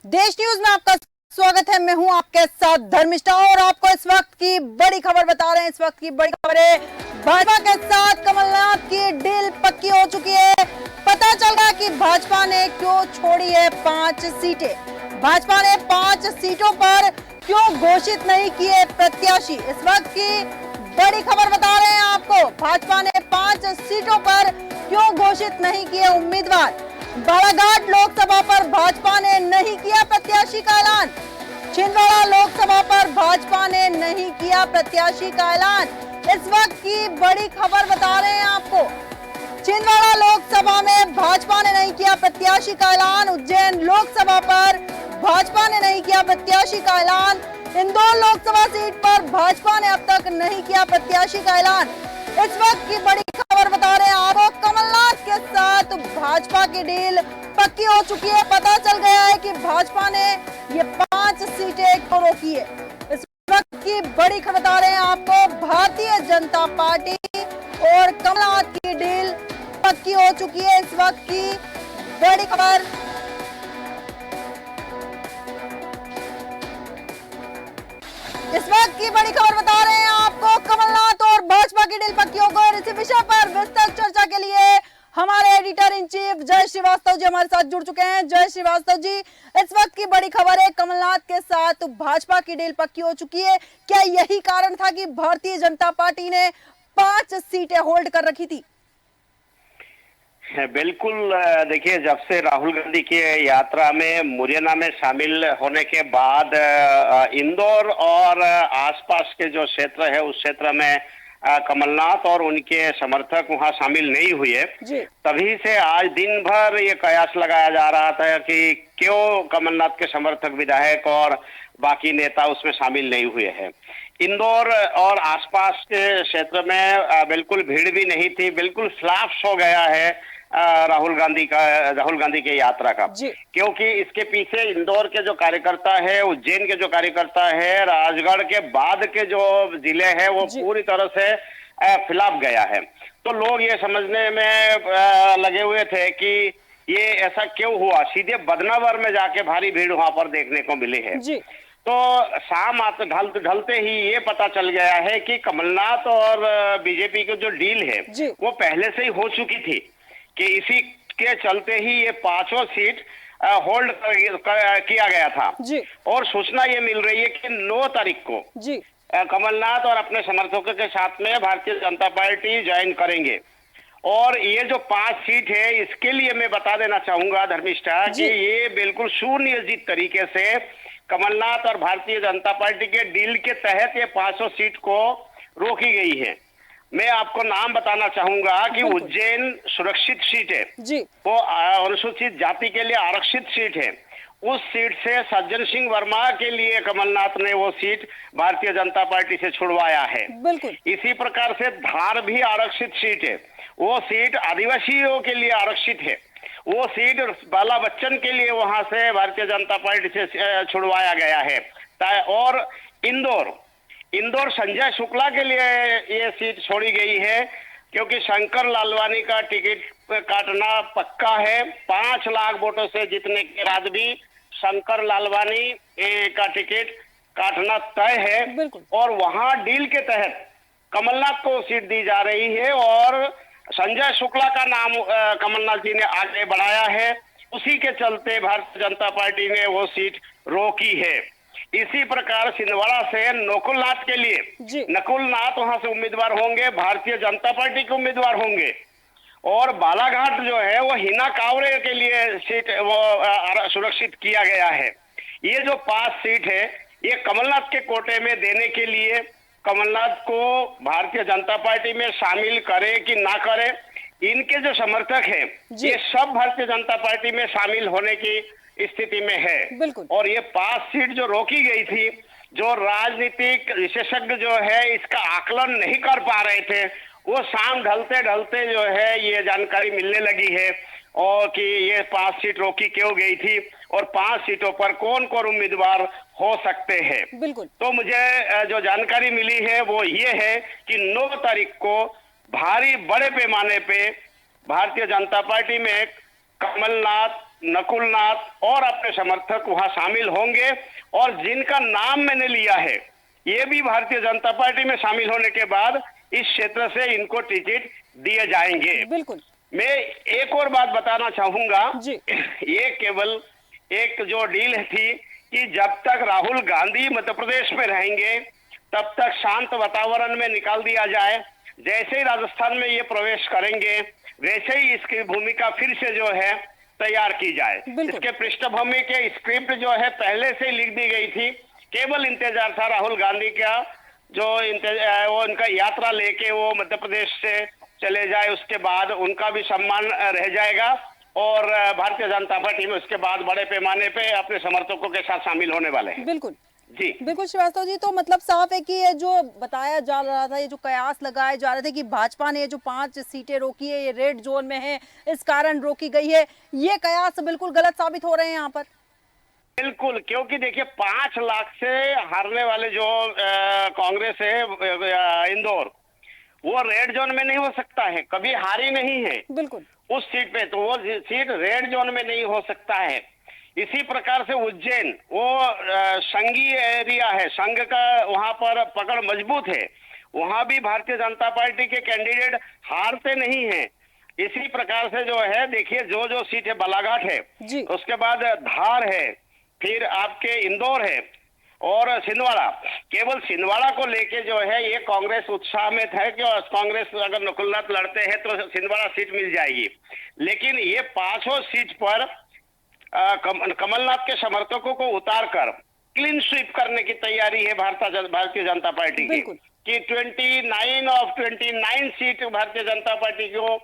देश न्यूज में आपका स्वागत है। मैं हूं आपके साथ धर्मिष्ठा और आपको इस वक्त की बड़ी खबर बता रहे हैं। इस वक्त की बड़ी खबर है, भाजपा के साथ कमलनाथ की डील पक्की हो चुकी है। पता चल रहा कि भाजपा ने क्यों छोड़ी है 5 सीटें। भाजपा ने 5 सीटों पर क्यों घोषित नहीं किए प्रत्याशी। इस वक्त की बड़ी खबर बता रहे हैं आपको, भाजपा ने 5 सीटों पर क्यों घोषित नहीं किए उम्मीदवार। बालाघाट लोकसभा पर भाजपा ने नहीं किया प्रत्याशी का ऐलान। छिंदवाड़ा लोकसभा पर भाजपा ने नहीं किया प्रत्याशी का ऐलान। इस वक्त की बड़ी खबर बता रहे हैं आपको, छिंदवाड़ा लोकसभा में भाजपा ने नहीं किया प्रत्याशी का ऐलान। उज्जैन लोकसभा पर भाजपा ने नहीं किया प्रत्याशी का ऐलान। इंदौर लोकसभा सीट पर भाजपा ने अब तक नहीं किया प्रत्याशी का ऐलान। इस वक्त की बड़ी खबर बता रहे हैं आपको, कमलनाथ के साथ भाजपा की डील पक्की हो चुकी है। पता चल गया है कि भाजपा ने ये 5 सीटें क्यों रोकी है। इस वक्त की बड़ी खबर बता रहे हैं आपको, भारतीय जनता पार्टी और कमलनाथ की डील पक्की हो चुकी है। इस वक्त की बड़ी खबर बता रहे हैं आपको, कमलनाथ और भाजपा की डील पक्की हो गई। इसी विषय पर विस्तृत चर्चा के लिए हमारे एडिटर इन चीफ जय श्रीवास्तव जी हमारे साथ जुड़ चुके हैं। जय श्रीवास्तव जी, इस वक्त की बड़ी खबर है, कमलनाथ के साथ भाजपा की डील पक्की हो चुकी है। क्या यही कारण था कि भारतीय जनता पार्टी ने 5 सीटें होल्ड कर रखी थी? बिल्कुल। देखिए, जब से राहुल गांधी की यात्रा में मुरैना में शामिल होने के बाद इंदौर और आसपास के जो क्षेत्र है उस क्षेत्र में कमलनाथ और उनके समर्थक वहां शामिल नहीं हुए। तभी से आज दिन भर ये कयास लगाया जा रहा था कि क्यों कमलनाथ के समर्थक विधायक और बाकी नेता उसमें शामिल नहीं हुए हैं। इंदौर और आसपास के क्षेत्र में बिल्कुल भीड़ भी नहीं थी, बिल्कुल फ्लॉप हो गया है राहुल गांधी के यात्रा का, क्योंकि इसके पीछे इंदौर के जो कार्यकर्ता है, उज्जैन के जो कार्यकर्ता है, राजगढ़ के बाद के जो जिले हैं वो पूरी तरह से फ्लॉप गया है। तो लोग ये समझने में लगे हुए थे कि ये ऐसा क्यों हुआ। सीधे बदनावर में जाके भारी भीड़ वहां पर देखने को मिली है। तो शाम ढलते ही ये पता चल गया है कि कमलनाथ और बीजेपी की जो डील है वो पहले से ही हो चुकी थी, कि इसी के चलते ही ये 5 सीट होल्ड किया गया था। और सूचना ये मिल रही है कि 9 तारीख को कमलनाथ और अपने समर्थकों के साथ में भारतीय जनता पार्टी ज्वाइन करेंगे। और ये जो 5 सीट है इसके लिए मैं बता देना चाहूंगा धर्मिष्ठा कि ये बिल्कुल सुनियोजित तरीके से कमलनाथ और भारतीय जनता पार्टी के डील के तहत ये 500 सीट को रोकी गई है। मैं आपको नाम बताना चाहूंगा कि उज्जैन सुरक्षित सीट है, वो अनुसूचित जाति के लिए आरक्षित सीट है। उस सीट से सज्जन सिंह वर्मा के लिए कमलनाथ ने वो सीट भारतीय जनता पार्टी से छुड़वाया है। इसी प्रकार से धार भी आरक्षित सीट है, वो सीट आदिवासियों के लिए आरक्षित है। वो सीट बाला बच्चन के लिए वहां से भारतीय जनता पार्टी से छुड़वाया गया है। और इंदौर संजय शुक्ला के लिए ये सीट छोड़ी गई है, क्योंकि शंकर लालवानी का टिकट काटना पक्का है। 5 लाख वोटों से जीतने के बाद भी शंकर लालवानी का टिकट काटना तय है। और वहां डील के तहत कमलनाथ को सीट दी जा रही है और संजय शुक्ला का नाम कमलनाथ जी ने आगे बढ़ाया है। उसी के चलते भारतीय जनता पार्टी ने वो सीट रोकी है। इसी प्रकार छिंदवाड़ा से नकुलनाथ के लिए नकुलनाथ वहां से उम्मीदवार होंगे, भारतीय जनता पार्टी के उम्मीदवार होंगे। और बालाघाट जो है वो हिना कांवरे के लिए सीट वो सुरक्षित किया गया है। ये जो 5 सीट है ये कमलनाथ के कोटे में देने के लिए कमलनाथ को भारतीय जनता पार्टी में शामिल करे कि ना करे, इनके जो समर्थक हैं ये सब भारतीय जनता पार्टी में शामिल होने की स्थिति में है। और ये 5 सीट जो रोकी गई थी, जो राजनीतिक विशेषज्ञ जो है इसका आकलन नहीं कर पा रहे थे, वो शाम ढलते ढलते जो है ये जानकारी मिलने लगी है और कि ये 5 सीट रोकी क्यों गई थी और 5 सीटों पर कौन कौन उम्मीदवार हो सकते हैं। तो मुझे जो जानकारी मिली है वो ये है कि 9 तारीख को भारी बड़े पैमाने पे भारतीय जनता पार्टी में कमलनाथ नकुलनाथ और अपने समर्थक वहां शामिल होंगे, और जिनका नाम मैंने लिया है ये भी भारतीय जनता पार्टी में शामिल होने के बाद इस क्षेत्र से इनको टिकट दिए जाएंगे। बिल्कुल मैं एक और बात बताना चाहूंगा, जी। ये केवल एक जो डील थी कि जब तक राहुल गांधी मध्य प्रदेश में रहेंगे तब तक शांत वातावरण में निकाल दिया जाए। जैसे ही राजस्थान में ये प्रवेश करेंगे वैसे ही इसकी भूमिका फिर से जो है तैयार की जाए। बिल्कुल। इसके पृष्ठभूमि के स्क्रिप्ट जो है पहले से ही लिख दी गई थी, केवल इंतजार था राहुल गांधी का जो वो उनका यात्रा लेके वो मध्य प्रदेश से चले जाए, उसके बाद उनका भी सम्मान रह जाएगा और भारतीय जनता पार्टी में उसके बाद बड़े पैमाने पे अपने समर्थकों के साथ शामिल होने वाले हैं। बिल्कुल जी बिल्कुल श्रीवास्तव जी, तो मतलब साफ है कि ये जो बताया जा रहा था, ये जो कयास लगाए जा रहे थे कि भाजपा ने जो 5 सीटें रोकी है ये रेड जोन में है, इस कारण रोकी गई है, ये कयास बिल्कुल गलत साबित हो रहे हैं यहाँ पर। बिल्कुल, क्योंकि देखिए 5 लाख से हारने वाले जो कांग्रेस है इंदौर, वो रेड जोन में नहीं हो सकता है, कभी हारी नहीं है बिल्कुल उस सीट पे, तो वो सीट रेड जोन में नहीं हो सकता है। इसी प्रकार से उज्जैन वो संघीय एरिया है, संघ का वहां पर पकड़ मजबूत है, वहां भी भारतीय जनता पार्टी के कैंडिडेट हारते नहीं हैं। इसी प्रकार से जो है देखिए जो जो सीट है बालाघाट है जी। उसके बाद धार है, फिर आपके इंदौर है और छिंदवाड़ा। केवल छिंदवाड़ा को लेके जो है ये कांग्रेस उत्साह में था कि कांग्रेस अगर नकुलनाथ लड़ते हैं तो छिंदवाड़ा सीट मिल जाएगी, लेकिन ये 5 सीट पर कमलनाथ के समर्थकों को उतारकर क्लीन स्वीप करने की तैयारी है भारतीय जनता पार्टी की, कि 29 of 29 seat Bharatiya Janata party को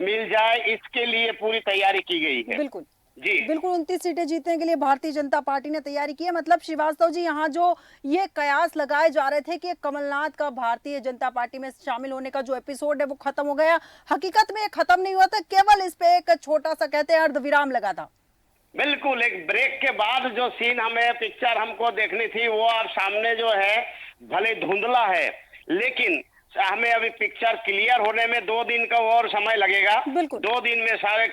मिल जाए, इसके लिए पूरी तैयारी की गई है। बिल्कुल जी बिल्कुल 29 सीटें जीतने के लिए भारतीय जनता पार्टी ने तैयारी की है। मतलब श्रीवास्तव जी, यहाँ जो ये कयास लगाए जा रहे थे कि कमलनाथ का भारतीय जनता पार्टी में शामिल होने का जो एपिसोड है वो खत्म हो गया, हकीकत में ये खत्म नहीं हुआ था, केवल इस पे एक छोटा सा कहते हैं अर्धविराम लगा था। बिल्कुल, एक ब्रेक के बाद जो सीन हमें पिक्चर हमको देखनी थी वो अब सामने जो है भले धुंधला है, लेकिन हमें अभी पिक्चर क्लियर होने में 2 दिन का और समय लगेगा। 2 दिन में सारे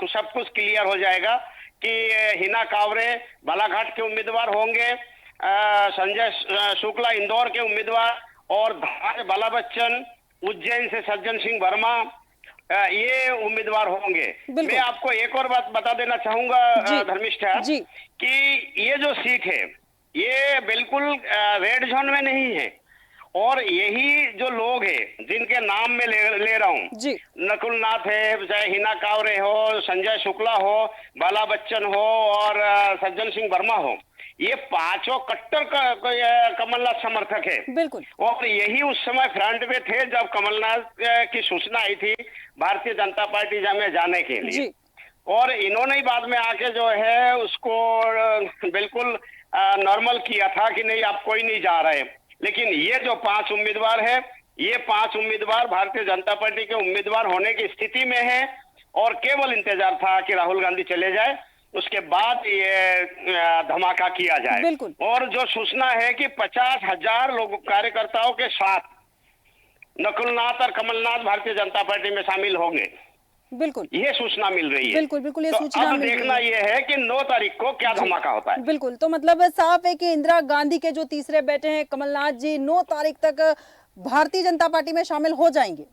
सब कुछ क्लियर हो जाएगा कि हिना कांवरे बालाघाट के उम्मीदवार होंगे, संजय शुक्ला इंदौर के उम्मीदवार, और धार बाला बच्चन, उज्जैन से सज्जन सिंह वर्मा ये उम्मीदवार होंगे। मैं आपको एक और बात बता देना चाहूंगा धर्मिष्ठा, कि ये जो सीट है ये बिल्कुल रेड जोन में नहीं है, और यही जो लोग हैं जिनके नाम में ले रहा हूँ, नकुलनाथ है, चाहे हिना कांवरे हो, संजय शुक्ला हो, बाला बच्चन हो और सज्जन सिंह वर्मा हो, ये 5 कट्टर कमलनाथ समर्थक है। बिल्कुल। और यही उस समय फ्रंट पे थे जब कमलनाथ की सूचना आई थी भारतीय जनता पार्टी में जाने के लिए, और इन्होंने ही बाद में आके जो है उसको बिल्कुल नॉर्मल किया था कि नहीं आप कोई नहीं जा रहे। लेकिन ये जो 5 उम्मीदवार है, ये 5 उम्मीदवार भारतीय जनता पार्टी के उम्मीदवार होने की स्थिति में है, और केवल इंतजार था कि राहुल गांधी चले जाए, उसके बाद ये धमाका किया जाए। और जो सूचना है कि 50,000 लोग कार्यकर्ताओं के साथ नकुलनाथ और कमलनाथ भारतीय जनता पार्टी में शामिल होंगे, बिल्कुल ये सूचना मिल रही है। बिल्कुल ये तो सूचना अब देखना ये है कि 9 तारीख को क्या धमाका होता है। बिल्कुल, तो मतलब साफ है कि इंदिरा गांधी के जो तीसरे बेटे हैं कमलनाथ जी 9 तारीख तक भारतीय जनता पार्टी में शामिल हो जाएंगे।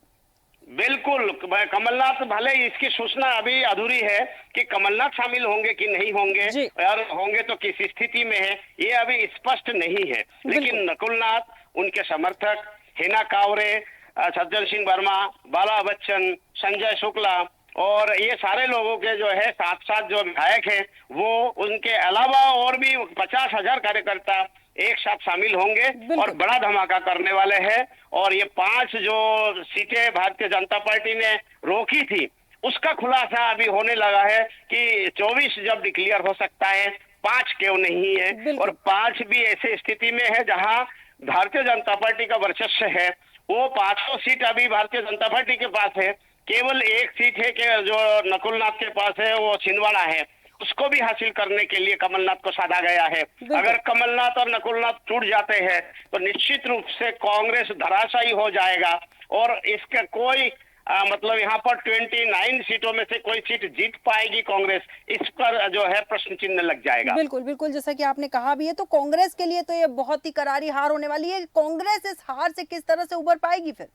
बिल्कुल, कमलनाथ भले इसकी सूचना अभी अधूरी है कि कमलनाथ शामिल होंगे कि नहीं होंगे, और होंगे तो किस स्थिति में है ये अभी स्पष्ट नहीं है, लेकिन नकुलनाथ, उनके समर्थक हिना कांवरे, सज्जन सिंह वर्मा, बाला बच्चन, संजय शुक्ला और ये सारे लोगों के जो है साथ साथ जो विधायक हैं वो उनके अलावा और भी 50,000 कार्यकर्ता एक साथ शामिल होंगे और बड़ा धमाका करने वाले हैं। और ये 5 जो सीटें भारतीय जनता पार्टी ने रोकी थी उसका खुलासा अभी होने लगा है कि 24 जब डिक्लेयर हो सकता है, 5 क्यों नहीं है, और 5 भी ऐसे स्थिति में है जहां भारतीय जनता पार्टी का वर्चस्व है। वो 500 सीट अभी भारतीय जनता पार्टी के पास है, केवल एक सीट है कि जो नकुलनाथ के पास है वो छिंदवाड़ा है, उसको भी हासिल करने के लिए कमलनाथ को साधा गया है। अगर कमलनाथ और नकुलनाथ टूट जाते हैं तो निश्चित रूप से कांग्रेस धराशायी हो जाएगा और इसका कोई मतलब यहाँ पर 29 सीटों में से कोई सीट जीत पाएगी कांग्रेस, इस पर जो है प्रश्न चिन्ह लग जाएगा। बिल्कुल, बिल्कुल, जैसा कि आपने कहा भी है, तो कांग्रेस के लिए तो ये बहुत ही करारी हार होने वाली है। कांग्रेस इस हार से किस तरह से उबर पाएगी फिर?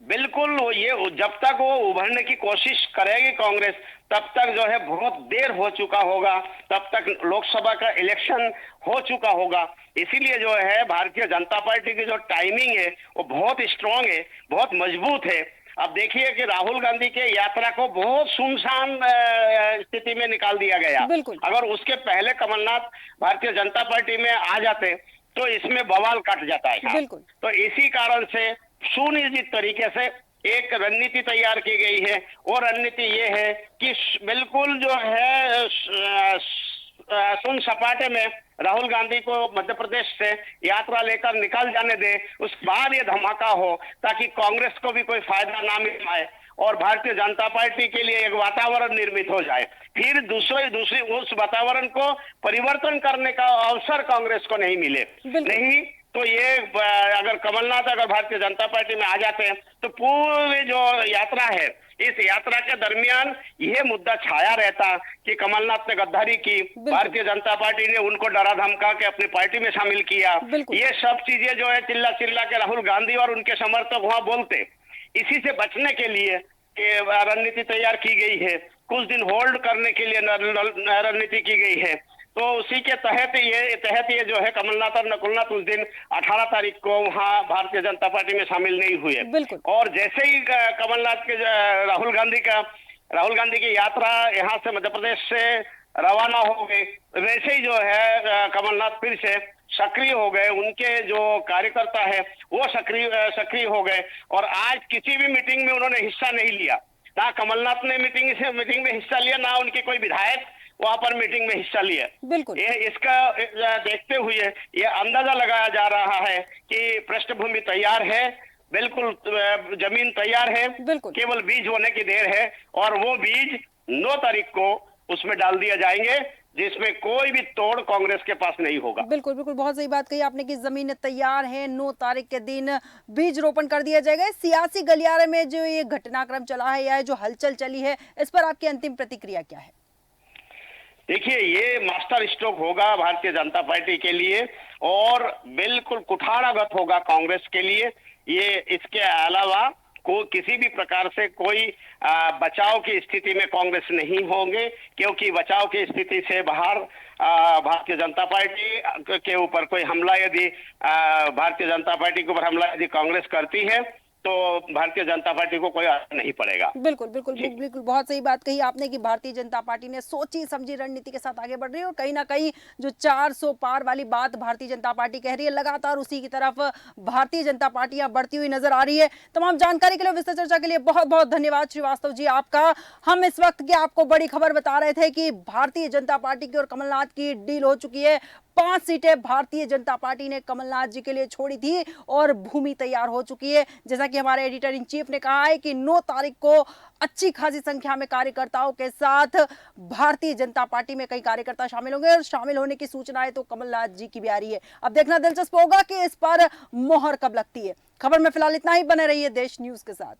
बिल्कुल, ये जब तक वो उभरने की कोशिश करेगी कांग्रेस, तब तक जो है बहुत देर हो चुका होगा, तब तक लोकसभा का इलेक्शन हो चुका होगा। इसीलिए जो है भारतीय जनता पार्टी की जो टाइमिंग है वो बहुत स्ट्रांग है, बहुत मजबूत है। अब देखिए कि राहुल गांधी के यात्रा को बहुत सुनसान स्थिति में निकाल दिया गया। बिल्कुल, अगर उसके पहले कमलनाथ भारतीय जनता पार्टी में आ जाते तो इसमें बवाल कट जाता है। बिल्कुल, तो इसी कारण से सुनिश्चित तरीके से एक रणनीति तैयार की गई है। और रणनीति ये है कि बिल्कुल जो है सुन सपाटे में राहुल गांधी को मध्य प्रदेश से यात्रा लेकर निकल जाने दे, उसके बाद ये धमाका हो, ताकि कांग्रेस को भी कोई फायदा ना मिल पाए और भारतीय जनता पार्टी के लिए एक वातावरण निर्मित हो जाए। फिर दूसरी उस वातावरण को परिवर्तन करने का अवसर कांग्रेस को नहीं मिले। नहीं तो ये अगर कमलनाथ अगर भारतीय जनता पार्टी में आ जाते हैं तो पूरी जो यात्रा है, इस यात्रा के दरमियान यह मुद्दा छाया रहता कि कमलनाथ ने गद्दारी की, भारतीय जनता पार्टी ने उनको डरा धमका के अपनी पार्टी में शामिल किया। ये सब चीजें जो है चिल्ला चिल्ला के राहुल गांधी और उनके समर्थक वहां बोलते। इसी से बचने के लिए रणनीति तैयार की गई है, कुछ दिन होल्ड करने के लिए रणनीति की गई है। तो उसी के तहत ये जो है कमलनाथ और नकुलनाथ उस दिन 18 तारीख को वहां भारतीय जनता पार्टी में शामिल नहीं हुए। और जैसे ही कमलनाथ के राहुल गांधी की यात्रा यहाँ से मध्य प्रदेश से रवाना हो गई, वैसे ही जो है कमलनाथ फिर से सक्रिय हो गए। उनके जो कार्यकर्ता है वो सक्रिय हो गए और आज किसी भी मीटिंग में उन्होंने हिस्सा नहीं लिया। ना कमलनाथ ने मीटिंग में हिस्सा लिया, ना उनके कोई विधायक वहां पर मीटिंग में हिस्सा लिया। बिल्कुल, ये इसका देखते हुए ये अंदाजा लगाया जा रहा है कि पृष्ठभूमि तैयार है, बिल्कुल जमीन तैयार है, केवल बीज होने की देर है और वो बीज 9 तारीख को उसमें डाल दिया जाएंगे, जिसमें कोई भी तोड़ कांग्रेस के पास नहीं होगा। बिल्कुल, बिल्कुल, बहुत सही बात कही आपने कि जमीन तैयार है, 9 तारीख के दिन बीज रोपण कर दिया जाएगा। सियासी गलियारे में जो ये घटनाक्रम चला है या जो हलचल चली है, इस पर आपकी अंतिम प्रतिक्रिया क्या है? देखिए, ये मास्टर स्ट्रोक होगा भारतीय जनता पार्टी के लिए और बिल्कुल कुठाराघात होगा कांग्रेस के लिए। ये इसके अलावा को किसी भी प्रकार से कोई बचाव की स्थिति में कांग्रेस नहीं होंगे, क्योंकि बचाव की स्थिति से बाहर भारतीय जनता पार्टी के ऊपर कोई हमला यदि भारतीय जनता पार्टी के ऊपर हमला यदि कांग्रेस करती है तो भारतीय जनता पार्टी को कोई असर नहीं पड़ेगा। बिल्कुल, बिल्कुल, बिल्कुल, बहुत सही बात कही आपने कि भारतीय जनता पार्टी ने सोची समझी रणनीति के साथ आगे बढ़ रही है और कहीं ना कहीं जो 400 पार वाली बात भारतीय जनता पार्टी कह रही है, लगातार उसी की तरफ भारतीय जनता पार्टी बढ़ती हुई नजर आ रही है। तमाम जानकारी के लिए, विस्तृत चर्चा के लिए बहुत बहुत धन्यवाद श्रीवास्तव जी आपका। हम इस वक्त की आपको बड़ी खबर बता रहे थे कि भारतीय जनता पार्टी की और कमलनाथ की डील हो चुकी है। 5 सीटें भारतीय जनता पार्टी ने कमलनाथ जी के लिए छोड़ी थी और भूमि तैयार हो चुकी है। जैसा कि हमारे एडिटर इन चीफ ने कहा है कि 9 तारीख को अच्छी खासी संख्या में कार्यकर्ताओं के साथ भारतीय जनता पार्टी में कई कार्यकर्ता शामिल होंगे और शामिल होने की सूचनाएं तो कमलनाथ जी की भी आ रही है। अब देखना दिलचस्प होगा कि इस पर मोहर कब लगती है। खबर में फिलहाल इतना ही, बने रहिए देश न्यूज के साथ।